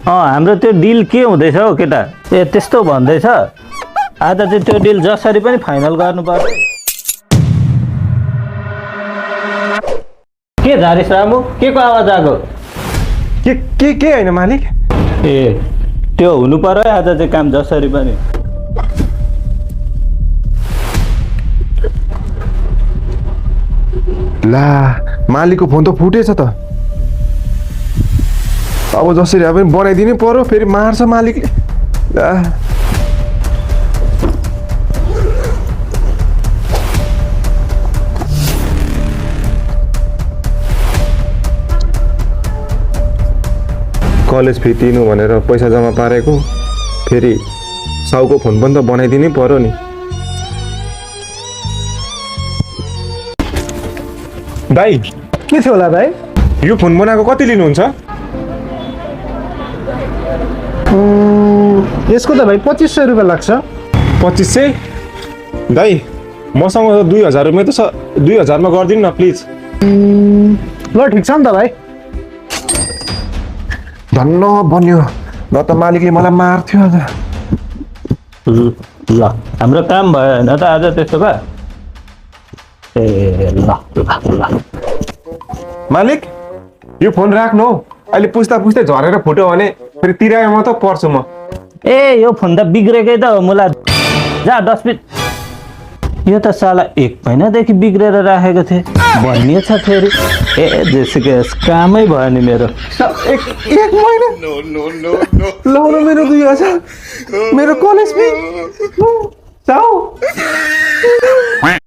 हाम्रो त्यो डिल के हुँदैछ हौ केटा? ए त्यस्तो भन्दैछ। आज चाहिँ त्यो डिल जसरी पनि फाइनल गर्नु पर्छ। के झारिस रामु? के को आवाज आएको? के हैन मालिक? ए त्यो हुनु पर्यो है, आज चाहिँ काम जसरी पनि। ला मालिकको फोन त फुटेछ त। अब जसरी भए पनि बनाइदिनै पर्यो, फेरि मार्छ मालिकले। ला कलेज फी तिर्नु भनेर पैसा जम्मा पारेको, फेरि साउको फोन पनि त बनाइदिनै पर्यो नि। दाइ के थियो होला भाइ? यो फोन बनाएको कति लिनुहुन्छ? यसको त भाइ 2500 रुपियाँ लाग्छ। 2500? दाइ मसँग त 2000 रुपियाँ त छ, 2000 मा गरिदिनु न प्लिज। ल ठिक छ नि त भाइ। धन्न बन्यो, न त मालिकले मलाई मार्थ्यो आज। ल हाम्रो काम भयो होइन त आज त्यसो भए? ए ल ल ल मालिक यो फोन राख्नु हौ, अहिले पुस्ता पुस्दै झरेर फुट्यो भने फेरि तिरायोमा त पर्छु म। ए यो फोन त बिग्रेकै त हो मुला। जा डस्टबिन। यो त साला 1 महिनादेखि बिग्रेर राखेको थिएँ, भनिएछ फेरि। ए जेसुकै कामै भयो नि मेरो। एक महिना लाउनु मेरो 2000, मेरो कलेज फी जाऊ।